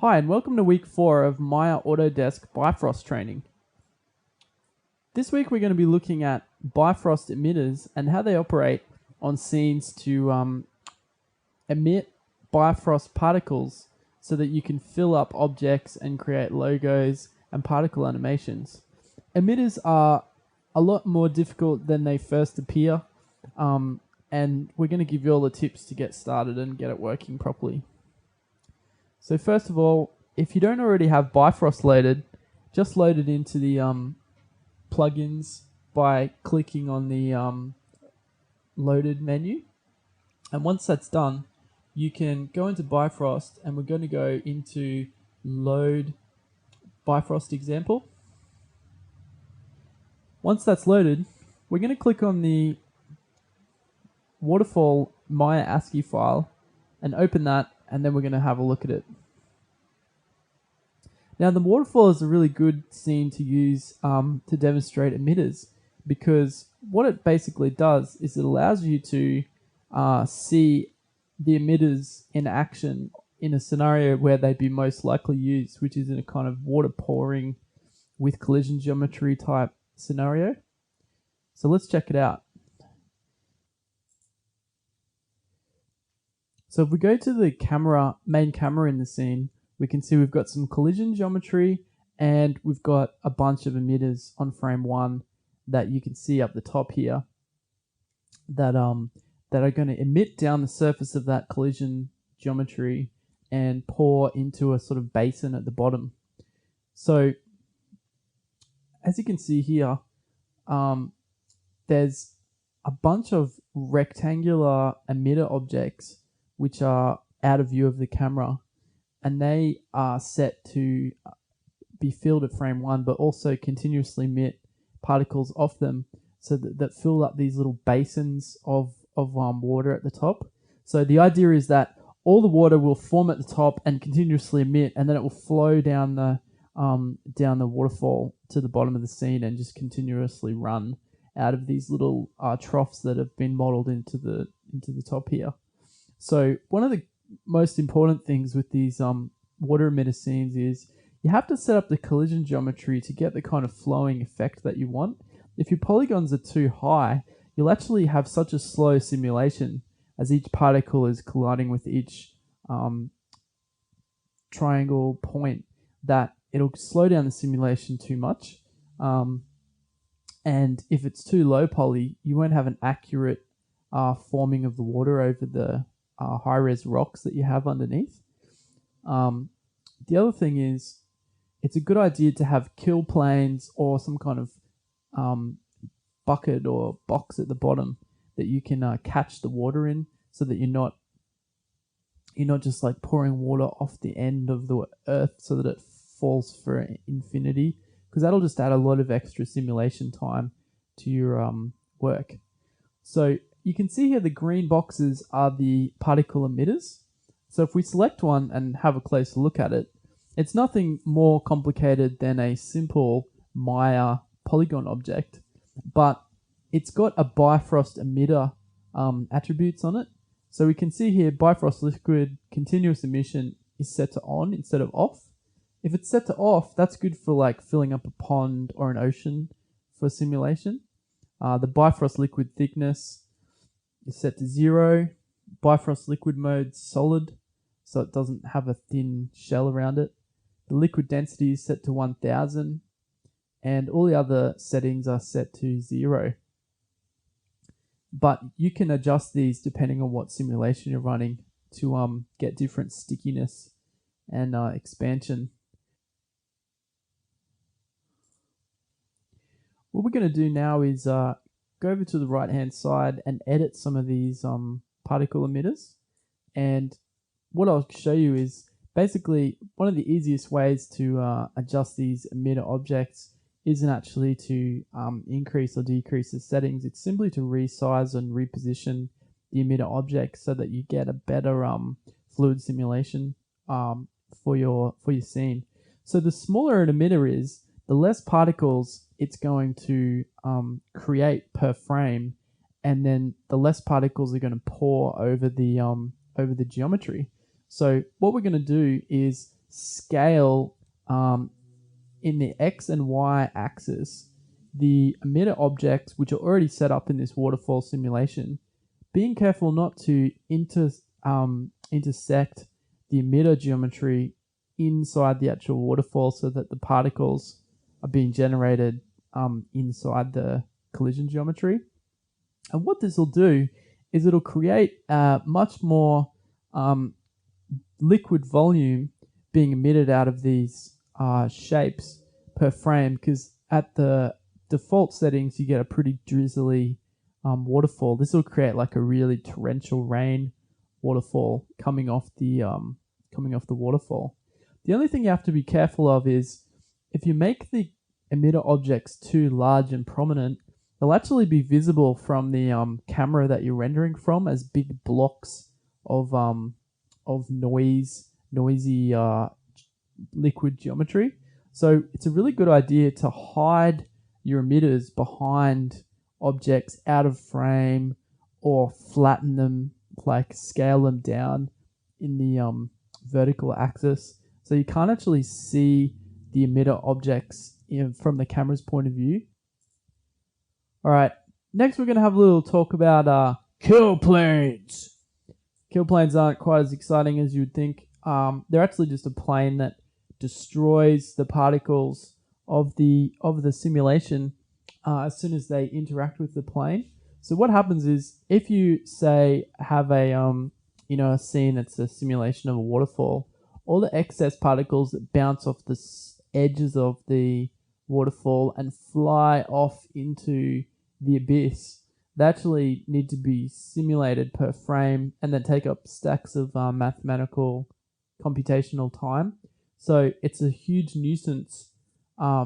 Hi, and welcome to week 4 of Maya Autodesk Bifrost training. This week we're going to be looking at Bifrost emitters and how they operate on scenes to emit Bifrost particles so that you can fill up objects and create logos and particle animations. Emitters are a lot more difficult than they first appear, and we're going to give you all the tips to get started and get it working properly. So first of all, if you don't already have Bifrost loaded, just load it into the plugins by clicking on the loaded menu. And once that's done, you can go into Bifrost, and we're going to go into load Bifrost example. Once that's loaded, we're going to click on the waterfall Maya ASCII file and open that, and then we're going to have a look at it. Now, the waterfall is a really good scene to use to demonstrate emitters, because what it basically does is it allows you to see the emitters in action in a scenario where they'd be most likely used, which is in a kind of water pouring with collision geometry type scenario. So let's check it out. So if we go to the main camera in the scene, we can see we've got some collision geometry and we've got a bunch of emitters on frame 1 that you can see up the top here that are going to emit down the surface of that collision geometry and pour into a sort of basin at the bottom. So as you can see here, there's a bunch of rectangular emitter objects which are out of view of the camera, and they are set to be filled at frame 1, but also continuously emit particles off them so that fill up these little basins of water at the top. So the idea is that all the water will form at the top and continuously emit, and then it will flow down the waterfall to the bottom of the scene and just continuously run out of these little troughs that have been modeled into the top here. So one of the most important things with these water emitter scenes is you have to set up the collision geometry to get the kind of flowing effect that you want. If your polygons are too high, you'll actually have such a slow simulation as each particle is colliding with each triangle point that it'll slow down the simulation too much. And if it's too low poly, you won't have an accurate forming of the water over the high-res rocks that you have underneath. The other thing is, it's a good idea to have kill planes or some kind of bucket or box at the bottom that you can catch the water in, so that you're not just like pouring water off the end of the earth so that it falls for infinity, because that'll just add a lot of extra simulation time to your work. So you can see here the green boxes are the particle emitters. So if we select one and have a closer look at it, it's nothing more complicated than a simple Maya polygon object, but it's got a Bifrost emitter attributes on it. So we can see here Bifrost liquid continuous emission is set to on instead of off. If it's set to off, that's good for like filling up a pond or an ocean for simulation. The Bifrost liquid thickness is set to 0. Bifrost liquid mode solid, so it doesn't have a thin shell around it. The liquid density is set to 1000, and all the other settings are set to 0. But you can adjust these depending on what simulation you're running to get different stickiness and expansion. What we're going to do now is go over to the right hand side and edit some of these particle emitters. And what I'll show you is basically one of the easiest ways to adjust these emitter objects isn't actually to increase or decrease the settings. It's simply to resize and reposition the emitter object so that you get a better fluid simulation for your scene. So the smaller an emitter is, the less particles it's going to create per frame, and then the less particles are going to pour over the geometry. So what we're going to do is scale in the X and Y axis the emitter objects, which are already set up in this waterfall simulation, being careful not to intersect the emitter geometry inside the actual waterfall so that the particles are being generated inside the collision geometry. And what this will do is it'll create much more liquid volume being emitted out of these shapes per frame, because at the default settings you get a pretty drizzly waterfall. This will create like a really torrential rain waterfall coming off the waterfall. The only thing you have to be careful of is if you make the emitter objects too large and prominent, they'll actually be visible from the camera that you're rendering from as big blocks of noisy liquid geometry. So it's a really good idea to hide your emitters behind objects out of frame, or flatten them, like scale them down in the vertical axis, so you can't actually see the emitter objects from the camera's point of view. All right, next we're going to have a little talk about kill planes. Kill planes aren't quite as exciting as you'd think. They're actually just a plane that destroys the particles of the simulation as soon as they interact with the plane. So what happens is, if you say have a a scene that's a simulation of a waterfall, all the excess particles that bounce off the edges of the waterfall and fly off into the abyss, they actually need to be simulated per frame and then take up stacks of mathematical computational time. So it's a huge nuisance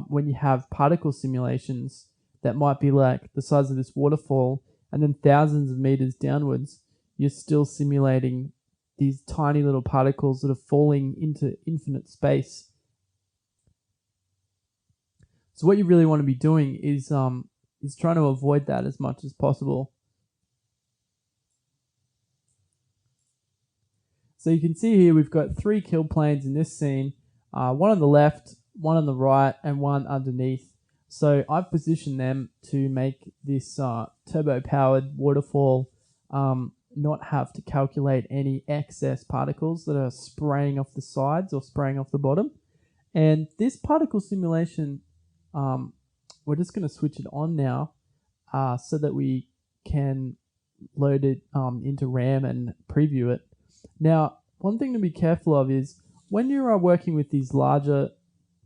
when you have particle simulations that might be like the size of this waterfall, and then thousands of meters downwards, you're still simulating these tiny little particles that are falling into infinite space. So what you really want to be doing is trying to avoid that as much as possible. So you can see here we've got 3 kill planes in this scene, one on the left, one on the right, and one underneath. So I've positioned them to make this turbo-powered waterfall not have to calculate any excess particles that are spraying off the sides or spraying off the bottom. And this particle simulation, we're just going to switch it on now so that we can load it into RAM and preview it. Now, one thing to be careful of is when you are working with these larger,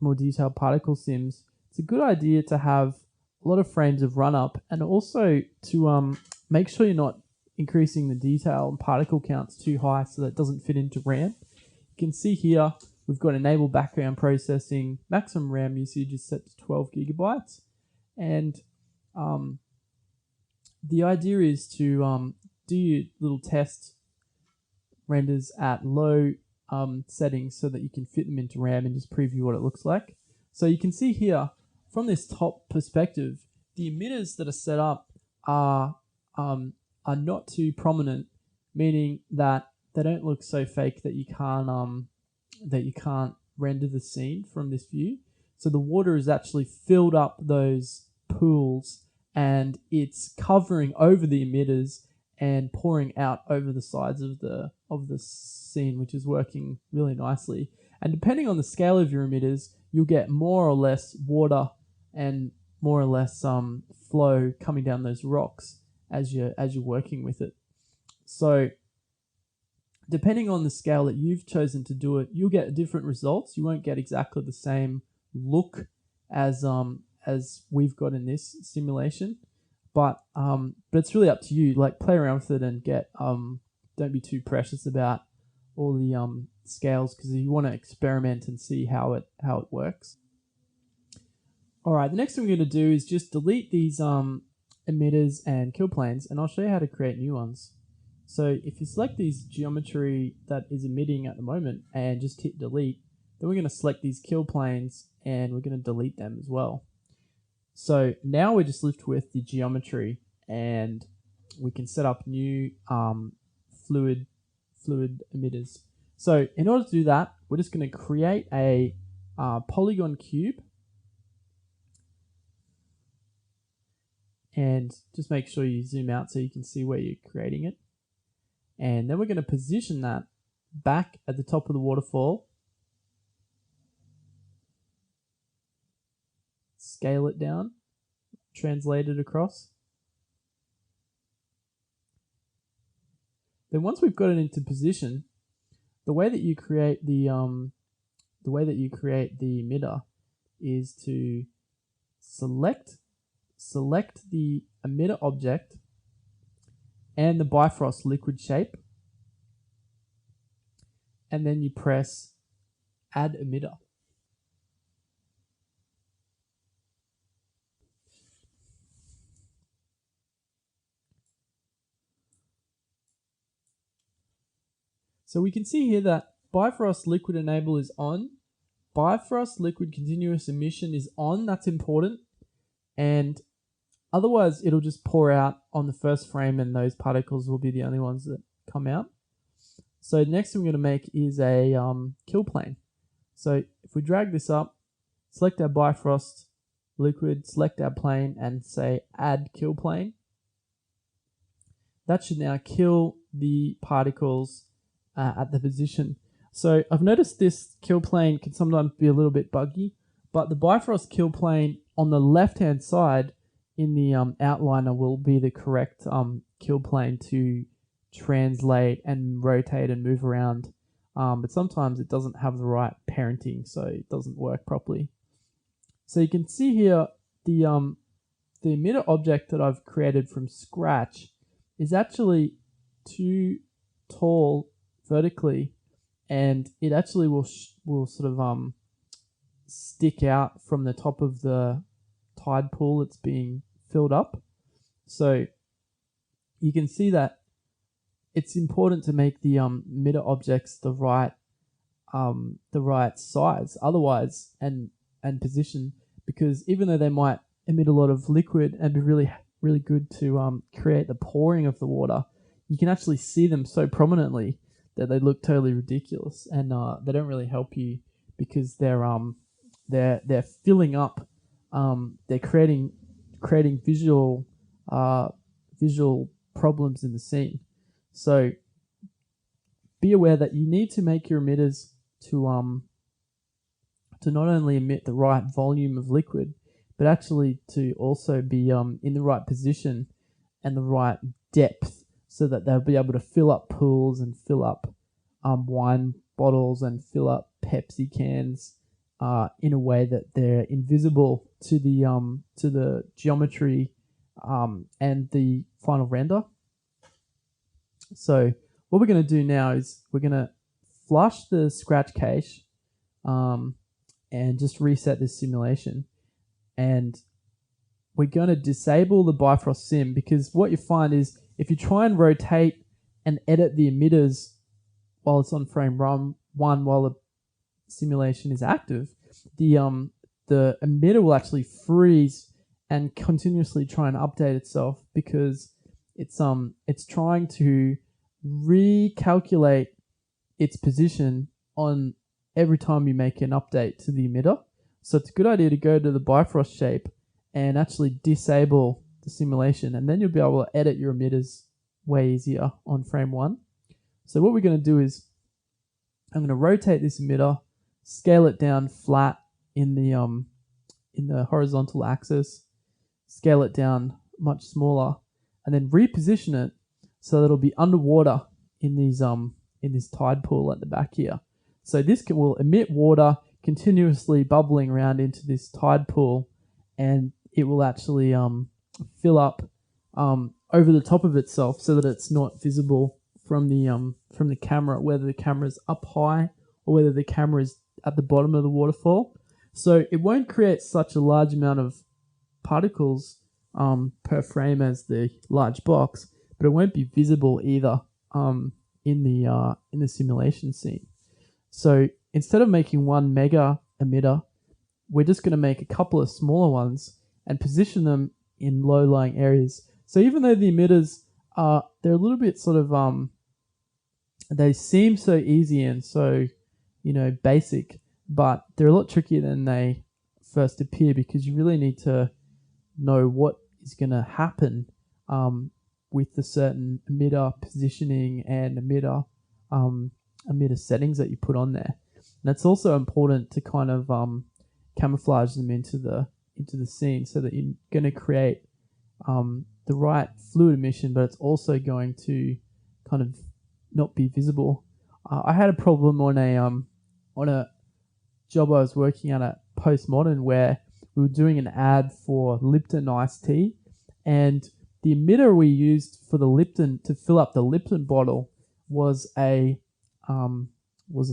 more detailed particle sims, it's a good idea to have a lot of frames of run-up, and also to make sure you're not increasing the detail and particle counts too high so that it doesn't fit into RAM. You can see here we've got enable background processing, maximum RAM usage is set to 12 gigabytes, and the idea is to do your little test renders at low settings so that you can fit them into RAM and just preview what it looks like. So you can see here from this top perspective, the emitters that are set up are not too prominent, meaning that they don't look so fake that you can't render the scene from this view. So the water has actually filled up those pools and it's covering over the emitters and pouring out over the sides of the scene, which is working really nicely. And depending on the scale of your emitters, you'll get more or less water and more or less flow coming down those rocks as you're working with it. So depending on the scale that you've chosen to do it, you'll get different results. You won't get exactly the same look as we've got in this simulation, but it's really up to you. Like, play around with it and get don't be too precious about all the scales, because you want to experiment and see how it works. All right, the next thing we're going to do is just delete these emitters and kill planes, and I'll show you how to create new ones. So if you select these geometry that is emitting at the moment and just hit delete, then we're going to select these kill planes and we're going to delete them as well. So now we're just left with the geometry, and we can set up new fluid emitters. So in order to do that, we're just going to create a polygon cube, and just make sure you zoom out so you can see where you're creating it. And then we're going to position that back at the top of the waterfall, scale it down, translate it across. Then once we've got it into position, the way that you create the emitter is to select the emitter object and the Bifrost liquid shape, and then you press Add Emitter. So we can see here that Bifrost liquid enable is on. Bifrost liquid continuous emission is on. That's important. And otherwise, it'll just pour out on the first frame, and those particles will be the only ones that come out. So the next thing we're going to make is a kill plane. So if we drag this up, select our Bifrost liquid, select our plane, and say Add Kill Plane, that should now kill the particles at the position. So I've noticed this kill plane can sometimes be a little bit buggy, but the Bifrost kill plane on the left-hand side in the outliner will be the correct kill plane to translate and rotate and move around. But sometimes it doesn't have the right parenting, so it doesn't work properly. So you can see here the emitter object that I've created from scratch is actually too tall vertically, and it actually will sort of stick out from the top of the tide pool that's being filled up. So you can see that it's important to make the emitter objects the right size, otherwise and position, because even though they might emit a lot of liquid and be really good to create the pouring of the water, you can actually see them so prominently that they look totally ridiculous, and they don't really help you because they're filling up, they're creating visual problems in the scene. So be aware that you need to make your emitters to not only emit the right volume of liquid, but actually to also be in the right position and the right depth, so that they'll be able to fill up pools and fill up wine bottles and fill up Pepsi cans in a way that they're invisible to the geometry and the final render. So what we're going to do now is we're going to flush the scratch cache and just reset this simulation, and we're going to disable the Bifrost sim, because what you find is if you try and rotate and edit the emitters while it's on frame 1 while the simulation is active, the emitter will actually freeze and continuously try and update itself, because it's trying to recalculate its position on every time you make an update to the emitter. So it's a good idea to go to the Bifrost shape and actually disable the simulation, and then you'll be able to edit your emitters way easier on frame 1. So what we're going to do is I'm going to rotate this emitter, scale it down flat in the horizontal axis, scale it down much smaller, and then reposition it so that it'll be underwater in this tide pool at the back here. So this will emit water continuously bubbling around into this tide pool, and it will actually fill up over the top of itself so that it's not visible from the camera, whether the camera's up high or whether the camera is at the bottom of the waterfall. So it won't create such a large amount of particles per frame as the large box, but it won't be visible either in the simulation scene. So instead of making one mega emitter, we're just going to make a couple of smaller ones and position them in low-lying areas. So even though the emitters they're a little bit sort of they seem so easy and so basic, but they're a lot trickier than they first appear, because you really need to know what is going to happen with the certain emitter positioning and emitter settings that you put on there. And it's also important to kind of camouflage them into the scene, so that you're going to create the right fluid emission, but it's also going to kind of not be visible. I had a problem on a job I was working at Postmodern, where we were doing an ad for Lipton iced tea, and the emitter we used for the Lipton to fill up the Lipton bottle was a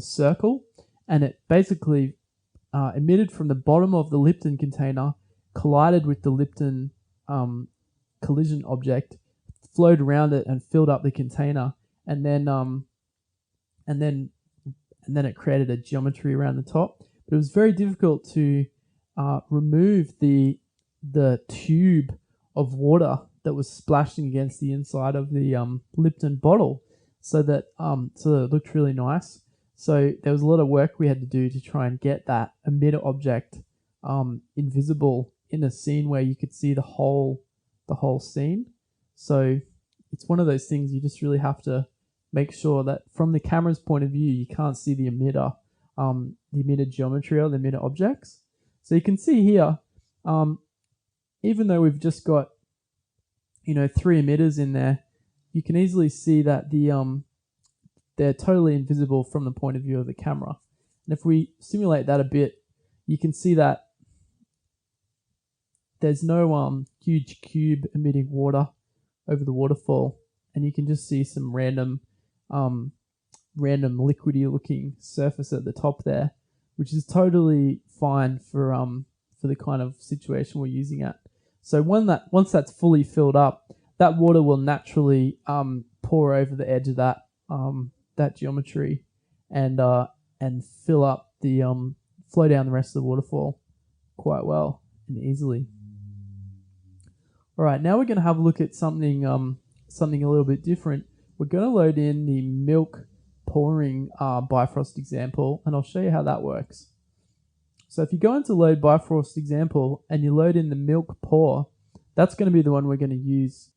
circle, and it basically emitted from the bottom of the Lipton container, collided with the Lipton collision object, flowed around it, and filled up the container, and then it created a geometry around the top. But it was very difficult to remove the tube of water that was splashing against the inside of the Lipton bottle, so that it looked really nice. So there was a lot of work we had to do to try and get that emitter object invisible in a scene where you could see the whole scene. So it's one of those things you just really have to make sure that from the camera's point of view, you can't see the emitter geometry or the emitter objects. So you can see here, even though we've just got 3 emitters in there, you can easily see that they're totally invisible from the point of view of the camera. And if we simulate that a bit, you can see that there's no huge cube emitting water over the waterfall, and you can just see some random liquidy looking surface at the top there, which is totally fine for the kind of situation we're using it. So once that's fully filled up, that water will naturally pour over the edge of that geometry and fill up flow down the rest of the waterfall quite well and easily. All right, now we're going to have a look at something a little bit different. We're going to load in the milk pouring Bifrost example, and I'll show you how that works. So if you go into load Bifrost example and you load in the milk pour, that's going to be the one we're going to use.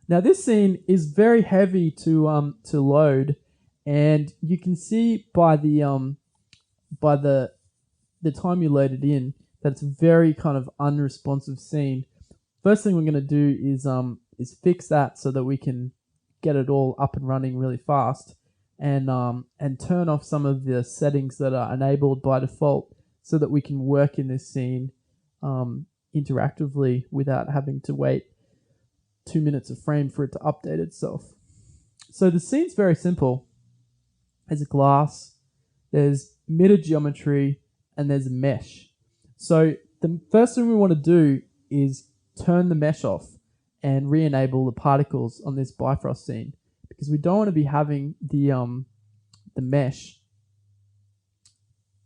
Now this scene is very heavy to load, and you can see by the time you load it in that it's a very kind of unresponsive scene. First thing we're going to do is fix that so that we can get it all up and running really fast, and turn off some of the settings that are enabled by default, so that we can work in this scene interactively without having to wait 2 minutes a frame for it to update itself. So the scene's very simple. There's a glass, there's emitter geometry, and there's a mesh. So the first thing we want to do is turn the mesh off and re-enable the particles on this Bifrost scene, because we don't want to be having the mesh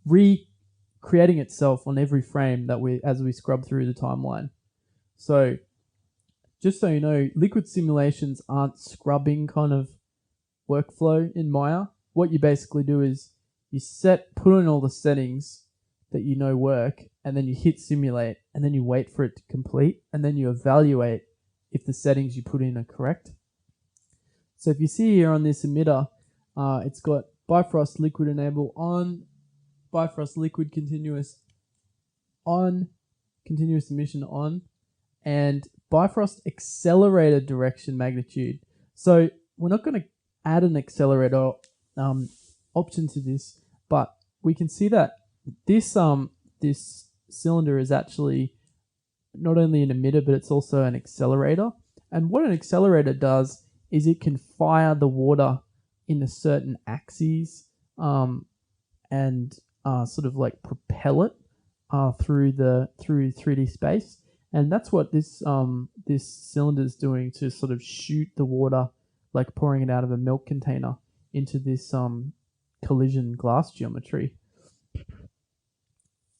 recreating itself on every frame as we scrub through the timeline. So just so you know, liquid simulations aren't scrubbing kind of workflow in Maya. What you basically do is you put in all the settings that you know work, and then you hit simulate, and then you wait for it to complete, and then you evaluate if the settings you put in are correct. So if you see here on this emitter, it's got Bifrost liquid enable on, Bifrost liquid continuous on, continuous emission on, and Bifrost accelerator direction magnitude. So we're not going to add an accelerator option to this, but we can see that this cylinder is actually not only an emitter, but it's also an accelerator. And what an accelerator does is it can fire the water in a certain axes and sort of like propel it through 3D space. And that's what this cylinder is doing, to sort of shoot the water, like pouring it out of a milk container, into this collision glass geometry.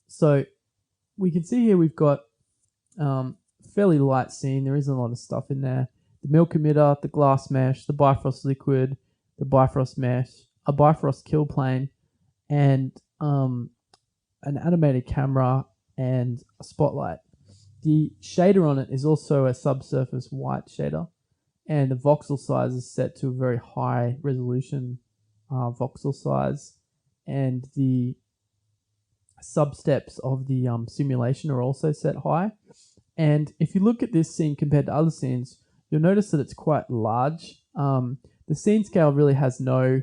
So we can see here we've got fairly light scene. There isn't a lot of stuff in there. The milk emitter, the glass mesh, the Bifrost liquid, the Bifrost mesh, a Bifrost kill plane, and an animated camera and a spotlight. The shader on it is also a subsurface white shader, and the voxel size is set to a very high resolution voxel size, and the substeps of the simulation are also set high. And if you look at this scene compared to other scenes, you'll notice that it's quite large. The scene scale really has no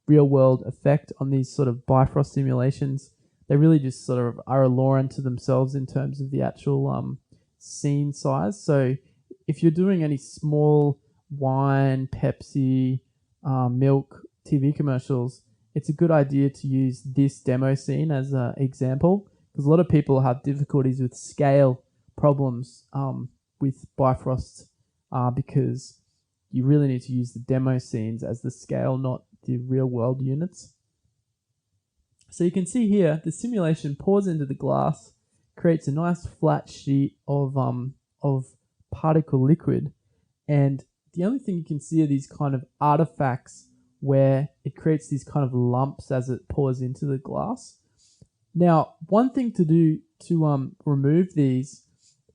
real world effect on these sort of Bifrost simulations. They really just sort of are a law unto themselves in terms of the actual scene size. So if you're doing any small wine, Pepsi, milk TV commercials, it's a good idea to use this demo scene as an example, because a lot of people have difficulties with scale problems with Bifrost because you really need to use the demo scenes as the scale, not the real world units. So you can see here, the simulation pours into the glass, creates a nice flat sheet of particle liquid, and the only thing you can see are these kind of artifacts where it creates these kind of lumps as it pours into the glass. Now, one thing to do to remove these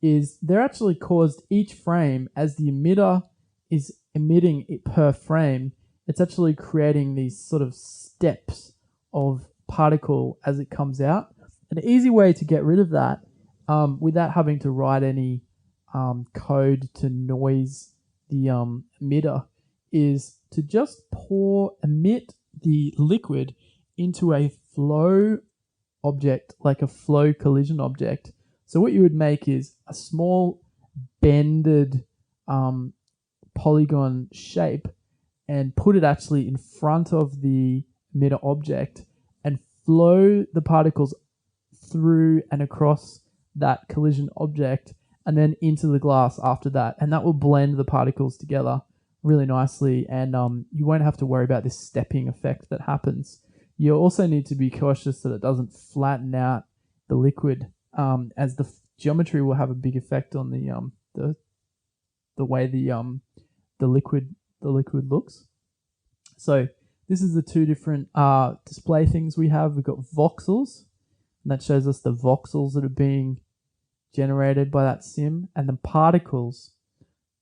is they're actually caused each frame as the emitter is emitting it per frame. It's actually creating these sort of steps of particle as it comes out. An easy way to get rid of that without having to write any code to noise the emitter is to just emit the liquid into a flow object, like a flow collision object. So what you would make is a small bended polygon shape and put it actually in front of the emitter object and flow the particles through and across that collision object and then into the glass after that. And that will blend the particles together really nicely, and you won't have to worry about this stepping effect that happens. You also need to be cautious that it doesn't flatten out the liquid, as the geometry will have a big effect on the way the liquid looks. So this is the two different display things we have. We've got voxels, and that shows us the voxels that are being generated by that sim, and the particles.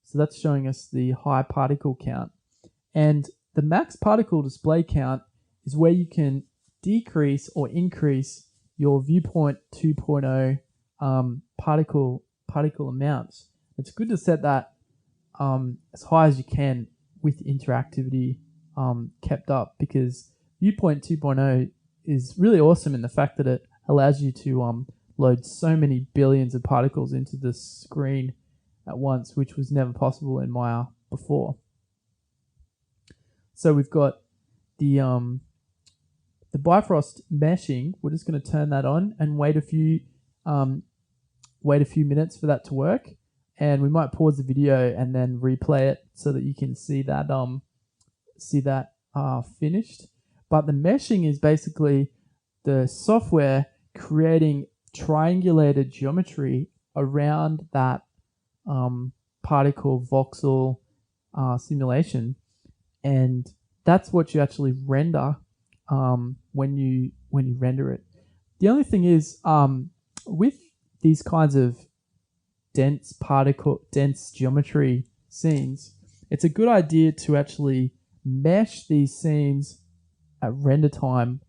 So that's showing us the high particle count. And the max particle display count is where you can decrease or increase your viewpoint 2.0 particle amounts. It's good to set that as high as you can with interactivity kept up, because viewpoint 2.0 is really awesome in the fact that it allows you to load so many billions of particles into the screen at once, which was never possible in Maya before. So we've got the Bifrost meshing. We're just going to turn that on and wait a few minutes for that to work, and we might pause the video and then replay it so that you can see that finished. But the meshing is basically the software creating triangulated geometry around that particle voxel simulation, and that's what you actually render when you render it. The only thing is, with these kinds of dense geometry scenes, it's a good idea to actually mesh these scenes at render time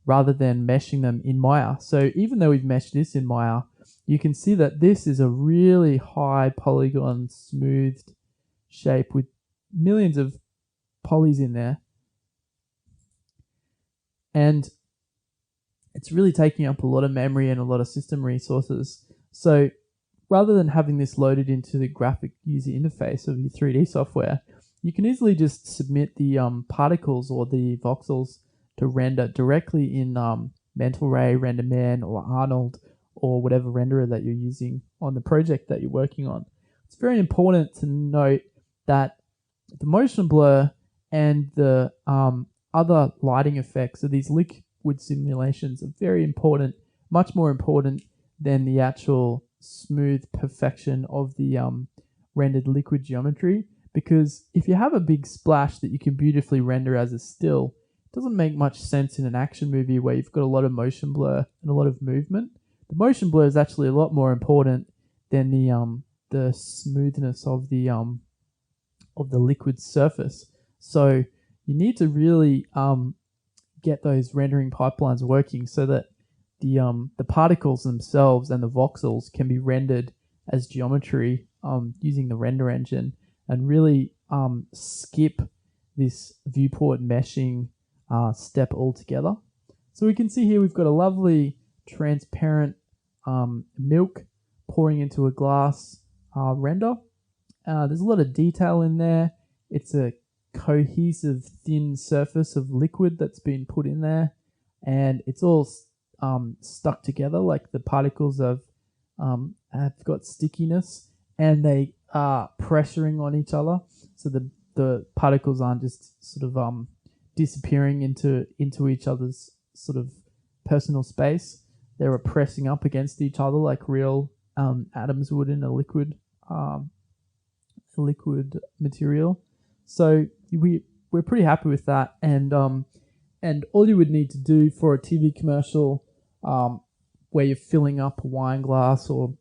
rather than meshing them in Maya. So even though we've meshed this in Maya, you can see that this is a really high polygon smoothed shape with millions of polys in there. And it's really taking up a lot of memory and a lot of system resources. So rather than having this loaded into the graphic user interface of your 3D software, you can easily just submit the particles or the voxels to render directly in Mental Ray, RenderMan, or Arnold, or whatever renderer that you're using on the project that you're working on. It's very important to note that the motion blur and the other lighting effects of these liquid simulations are very important, much more important than the actual smooth perfection of the rendered liquid geometry. Because if you have a big splash that you can beautifully render as a still, doesn't make much sense in an action movie where you've got a lot of motion blur and a lot of movement. The motion blur is actually a lot more important than the smoothness of the liquid surface. So you need to really get those rendering pipelines working so that the particles themselves and the voxels can be rendered as geometry using the render engine, and really skip this viewport meshing step altogether. So we can see here we've got a lovely transparent milk pouring into a glass render. There's a lot of detail in there. It's a cohesive thin surface of liquid that's been put in there, and it's all stuck together, like the particles have got stickiness and they are pressuring on each other, so the particles aren't just sort of disappearing into each other's sort of personal space. They're pressing up against each other like real atoms would in a liquid material. So we're pretty happy with that, and all you would need to do for a TV commercial where you're filling up a wine glass or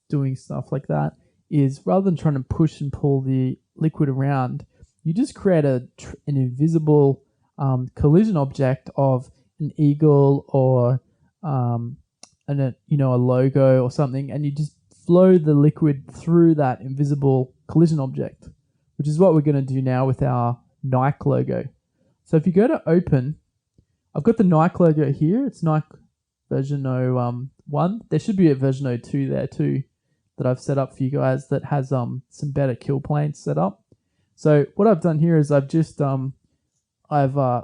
doing stuff like that is, rather than trying to push and pull the liquid around, you just create an invisible collision object of an eagle or a logo or something, and you just flow the liquid through that invisible collision object, which is what we're going to do now with our Nike logo. So if you go to open, I've got the Nike logo here. It's Nike version 01. There should be a version 02 there too that I've set up for you guys that has some better kill planes set up. So what I've done here is I've just I've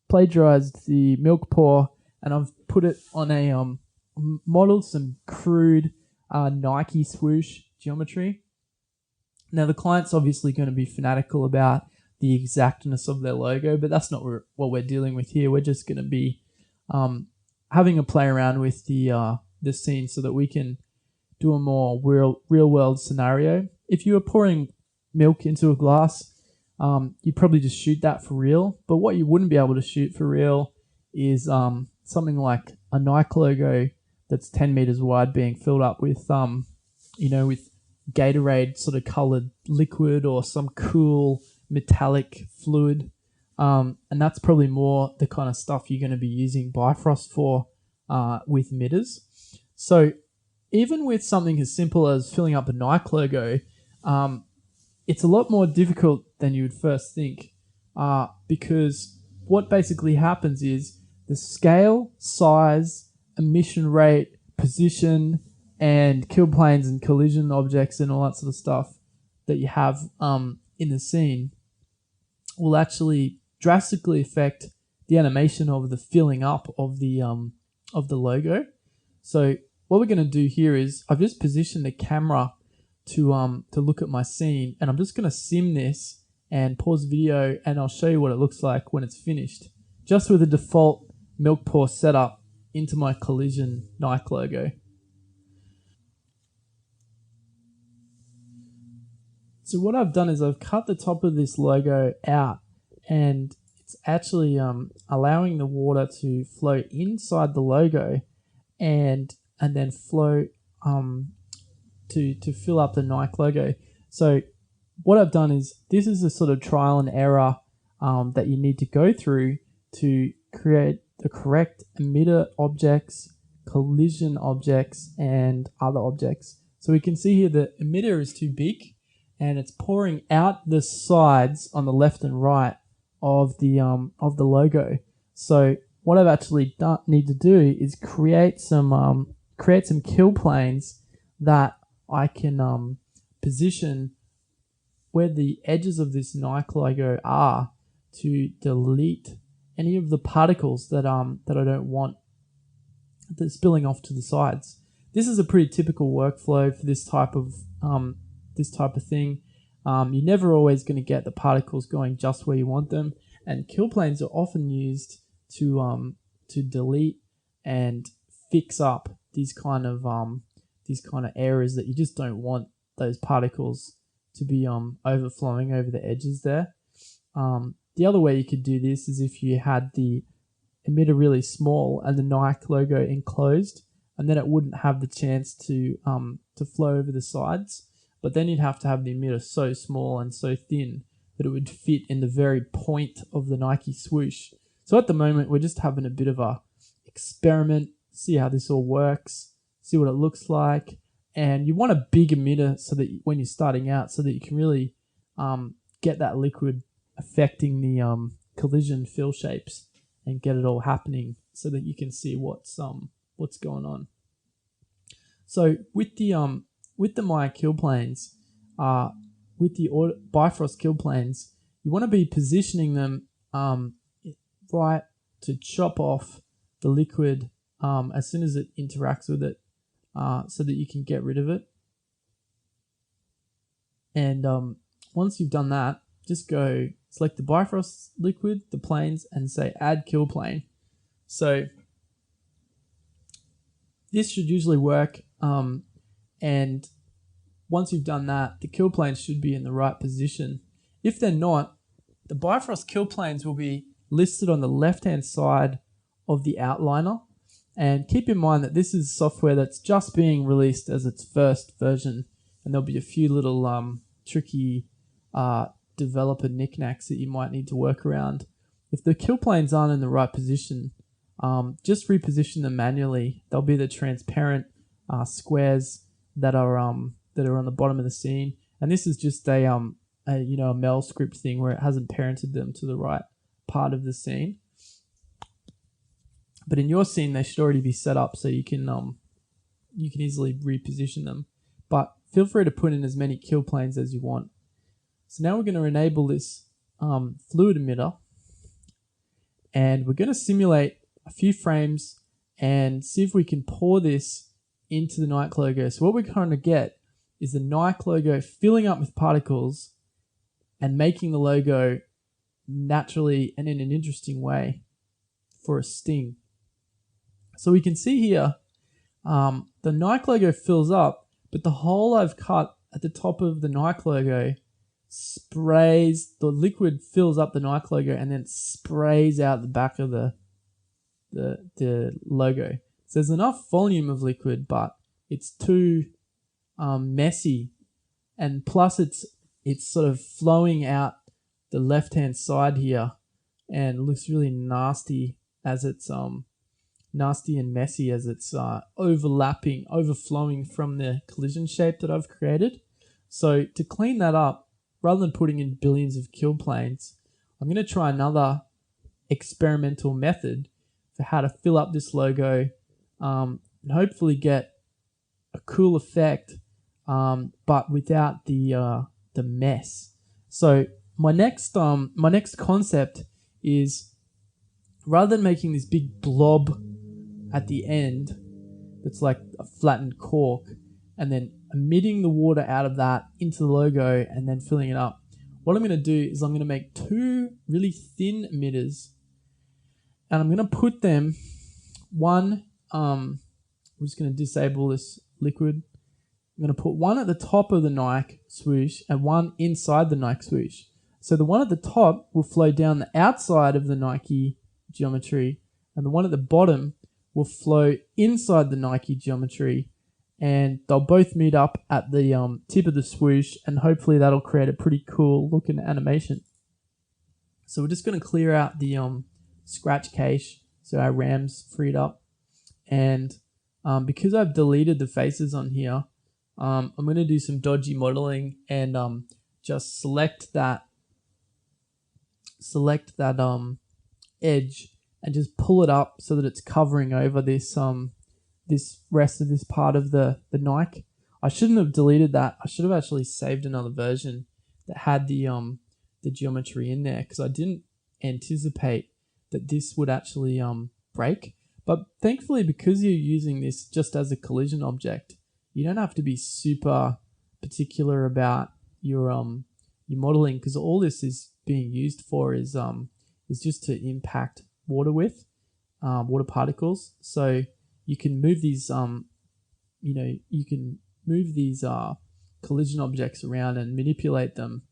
plagiarized the milk pour, and I've put it on a modeled some crude Nike swoosh geometry. Now the client's obviously going to be fanatical about the exactness of their logo, but that's not what we're dealing with here. We're just going to be having a play around with the scene so that we can do a more real world scenario. If you were pouring milk into a glass, you'd probably just shoot that for real. But what you wouldn't be able to shoot for real is something like a Nike logo that's 10 meters wide being filled up with with Gatorade sort of colored liquid or some cool metallic fluid. And that's probably more the kind of stuff you're going to be using Bifrost for with emitters. So even with something as simple as filling up a Nike logo, it's a lot more difficult than you would first think, because what basically happens is the scale, size, emission rate, position, and kill planes and collision objects and all that sort of stuff that you have in the scene will actually drastically affect the animation of the filling up of the logo. So what we're going to do here is I've just positioned the camera to look at my scene, and I'm just going to sim this and pause video, and I'll show you what it looks like when it's finished, just with a default milk pour setup into my collision Nike logo. So what I've done is I've cut the top of this logo out, and it's actually allowing the water to flow inside the logo and then flow to fill up the Nike logo. So what I've done is, this is a sort of trial and error that you need to go through to create the correct emitter objects, collision objects, and other objects. So we can see here the emitter is too big, and it's pouring out the sides on the left and right of the logo. So what I've actually need to do is create some kill planes that I can position where the edges of this Nike logo are to delete any of the particles that I don't want that's spilling off to the sides. This is a pretty typical workflow for this type of thing. You're never always going to get the particles going just where you want them, and kill planes are often used to delete and fix up these kind of areas that you just don't want those particles to be overflowing over the edges there. The other way you could do this is if you had the emitter really small and the Nike logo enclosed, and then it wouldn't have the chance to flow over the sides. But then you'd have to have the emitter so small and so thin that it would fit in the very point of the Nike swoosh. So at the moment, we're just having a bit of a experiment, see how this all works, see what it looks like. And you want a big emitter so that when you're starting out, so that you can really get that liquid affecting the collision fill shapes and get it all happening so that you can see what's going on. So with the Maya kill planes, with the Bifrost kill planes, you want to be positioning them right to chop off the liquid as soon as it interacts with it, so that you can get rid of it. And once you've done that, just go select the Bifrost liquid, the planes, and say add kill plane. So this should usually work, and once you've done that, the kill planes should be in the right position. If they're not, the Bifrost kill planes will be listed on the left-hand side of the outliner. And keep in mind that this is software that's just being released as its first version, and there'll be a few little tricky developer knickknacks that you might need to work around. If the kill planes aren't in the right position, just reposition them manually. They'll be the transparent squares that are on the bottom of the scene, and this is just a Mel script thing where it hasn't parented them to the right part of the scene. But in your scene, they should already be set up so you can easily reposition them. But feel free to put in as many kill planes as you want. So now we're going to enable this fluid emitter, and we're going to simulate a few frames and see if we can pour this into the Nike logo. So what we're going to get is the Nike logo filling up with particles and making the logo naturally and in an interesting way for a sting. So we can see here, the Nike logo fills up, but the hole I've cut at the top of the Nike logo sprays, the liquid fills up the Nike logo and then sprays out the back of the logo. So there's enough volume of liquid, but it's too messy, and plus it's sort of flowing out the left-hand side here, and it looks really nasty as it's nasty and messy as it's overflowing from the collision shape that I've created. So to clean that up, rather than putting in billions of kill planes, I'm going to try another experimental method for how to fill up this logo and hopefully get a cool effect, but without the mess. So my next concept is, rather than making this big blob at the end that's like a flattened cork and then emitting the water out of that into the logo and then filling it up, what I'm going to do is I'm going to make two really thin emitters, and I'm going to put them, one, we're just going to disable this liquid. I'm going to put one at the top of the Nike swoosh and one inside the Nike swoosh. So the one at the top will flow down the outside of the Nike geometry, and the one at the bottom will flow inside the Nike geometry, and they'll both meet up at the tip of the swoosh, and hopefully that'll create a pretty cool looking animation. So we're just going to clear out the scratch cache so our RAM's freed up, and because I've deleted the faces on here, I'm going to do some dodgy modeling and just select that edge and just pull it up so that it's covering over this this rest of this part of the Nike. I shouldn't have deleted that. I should have actually saved another version that had the geometry in there, because I didn't anticipate that this would actually break. But thankfully, because you're using this just as a collision object, you don't have to be super particular about your modeling, because all this is being used for is just to impact water with water particles. So you can move these collision objects around and manipulate them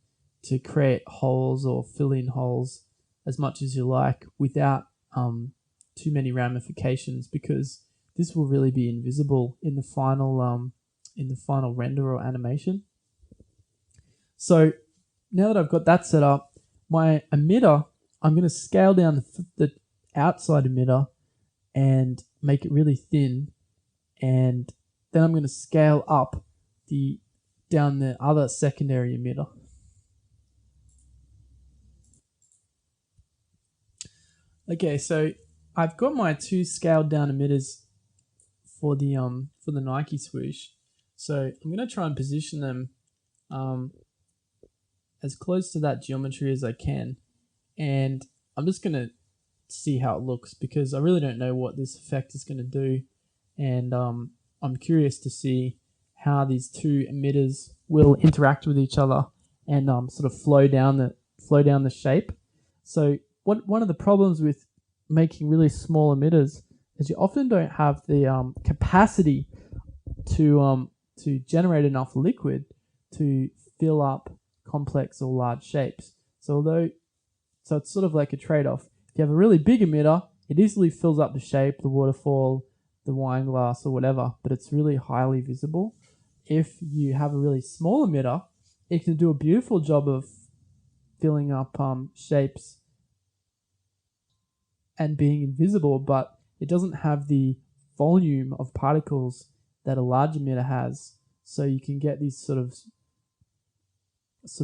to create holes or fill in holes as much as you like without too many ramifications, because this will really be invisible in the final render or animation. So now that I've got that set up, my emitter, I'm going to scale down the outside emitter and make it really thin, and then I'm going to scale up down the other secondary emitter. Okay, so I've got my two scaled down emitters for the Nike swoosh. So I'm going to try and position them as close to that geometry as I can, and I'm just going to see how it looks, because I really don't know what this effect is going to do, and I'm curious to see how these two emitters will interact with each other and sort of flow down the shape. So one of the problems with making really small emitters is you often don't have the capacity to generate enough liquid to fill up complex or large shapes. So it's sort of like a trade-off. If you have a really big emitter, it easily fills up the shape, the waterfall, the wine glass, or whatever, but it's really highly visible. If you have a really small emitter, it can do a beautiful job of filling up shapes and being invisible, but it doesn't have the volume of particles that a large emitter has. So you can get these sort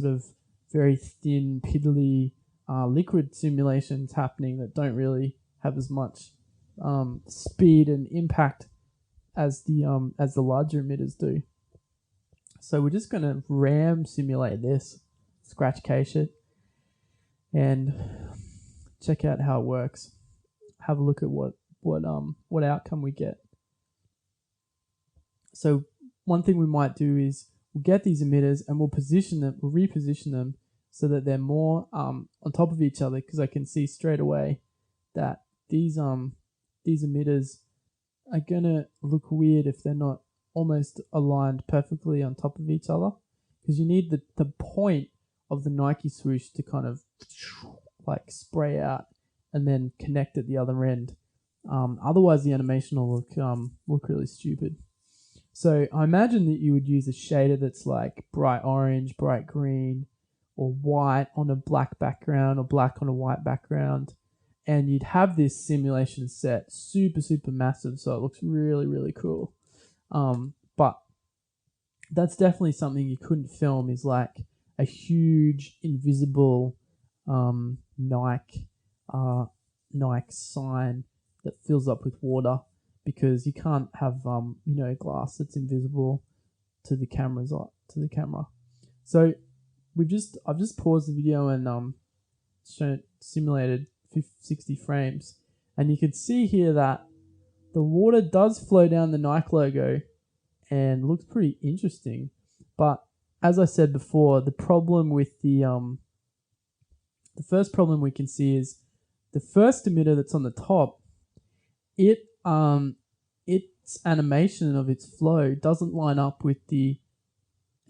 of very thin, piddly liquid simulations happening that don't really have as much speed and impact as the larger emitters do. So we're just going to RAM simulate this, scratch cache it, and check out how it works. Have a look at what outcome we get. So one thing we might do is we'll get these emitters and we'll reposition them so that they're more on top of each other, because I can see straight away that these emitters are gonna look weird if they're not almost aligned perfectly on top of each other, because you need the point of the Nike swoosh to kind of like spray out and then connect at the other end. Otherwise the animation will look really stupid. So I imagine that you would use a shader that's like bright orange, bright green, or white on a black background, or black on a white background, and you'd have this simulation set super massive, so it looks really, really cool. But that's definitely something you couldn't film, is like a huge invisible Nike sign that fills up with water, because you can't have glass that's invisible to the camera. So I've just paused the video and simulated 60 frames, and you can see here that the water does flow down the Nike logo and looks pretty interesting. But as I said before, the problem with the first problem we can see is the first emitter that's on the top, its animation of its flow doesn't line up with the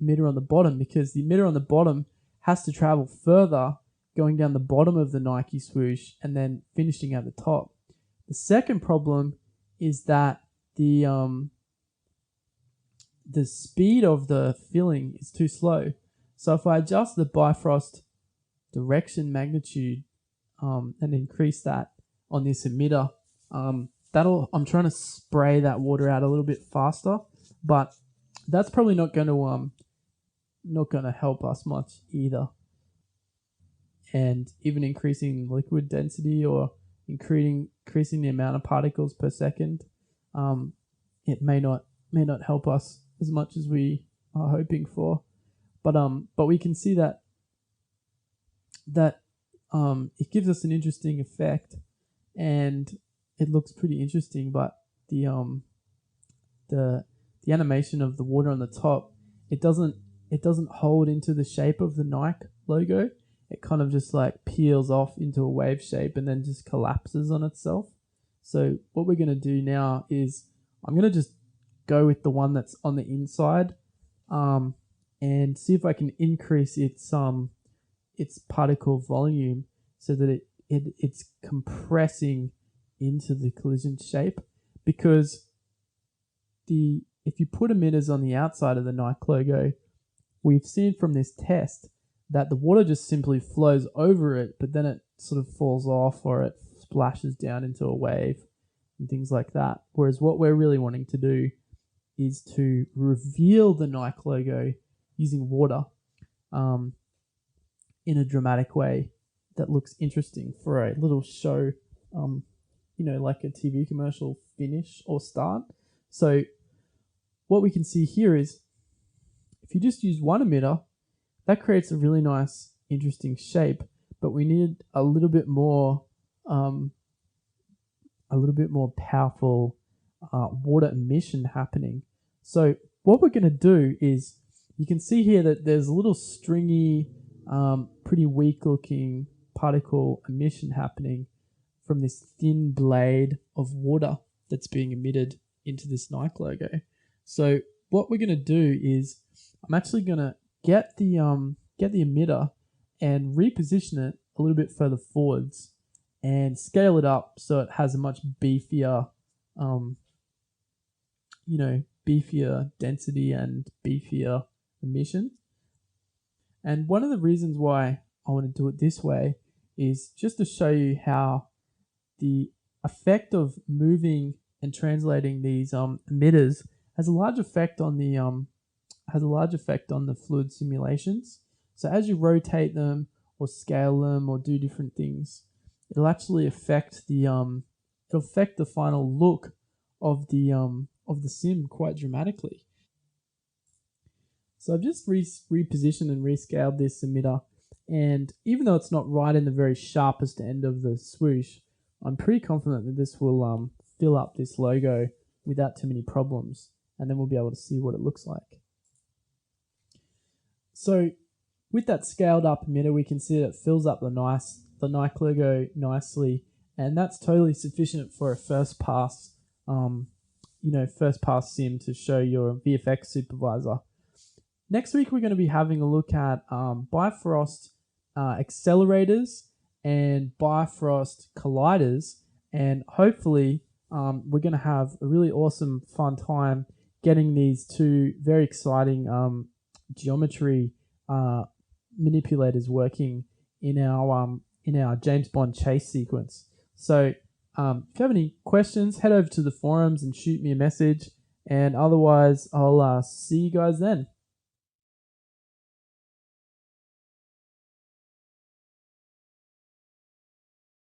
emitter on the bottom, because the emitter on the bottom has to travel further, going down the bottom of the Nike swoosh and then finishing at the top. The second problem is that the speed of the filling is too slow. So if I adjust the Bifrost direction magnitude and increase that on this emitter, I'm trying to spray that water out a little bit faster, but that's probably not going to help us much either. And even increasing liquid density or increasing the amount of particles per second, it may not help us as much as we are hoping for. But we can see that it gives us an interesting effect, and it looks pretty interesting. But the animation of the water on the top, it doesn't hold into the shape of the Nike logo. It kind of just like peels off into a wave shape and then just collapses on itself. So what we're going to do now is I'm going to just go with the one that's on the inside and see if I can increase its particle volume so that it's compressing into the collision shape, because if you put emitters on the outside of the Nike logo, we've seen from this test that the water just simply flows over it, but then it sort of falls off or it splashes down into a wave and things like that. Whereas what we're really wanting to do is to reveal the Nike logo using water in a dramatic way that looks interesting for a little show, like a TV commercial finish or start. So what we can see here is if you just use one emitter, that creates a really nice, interesting shape, but we need a little bit more powerful water emission happening. So what we're going to do is, you can see here that there's a little stringy, pretty weak looking particle emission happening from this thin blade of water that's being emitted into this Nike logo. So what we're going to do is, I'm actually going to get the emitter and reposition it a little bit further forwards and scale it up so it has a much beefier beefier density and beefier emission. And one of the reasons why I want to do it this way is just to show you how the effect of moving and translating these emitters has a large effect on the fluid simulations. So as you rotate them or scale them or do different things, it'll actually affect the final look of the sim quite dramatically. So I've just repositioned and rescaled this emitter, and even though it's not right in the very sharpest end of the swoosh, I'm pretty confident that this will fill up this logo without too many problems, and then we'll be able to see what it looks like. So with that scaled up emitter, we can see that it fills up the Nike logo nicely, and that's totally sufficient for a first pass sim to show your VFX supervisor. Next week, we're going to be having a look at Bifrost accelerators and Bifrost colliders, and hopefully we're going to have a really awesome, fun time getting these two very exciting geometry manipulators working in our James Bond chase sequence. So if you have any questions, head over to the forums and shoot me a message, and otherwise I'll see you guys then.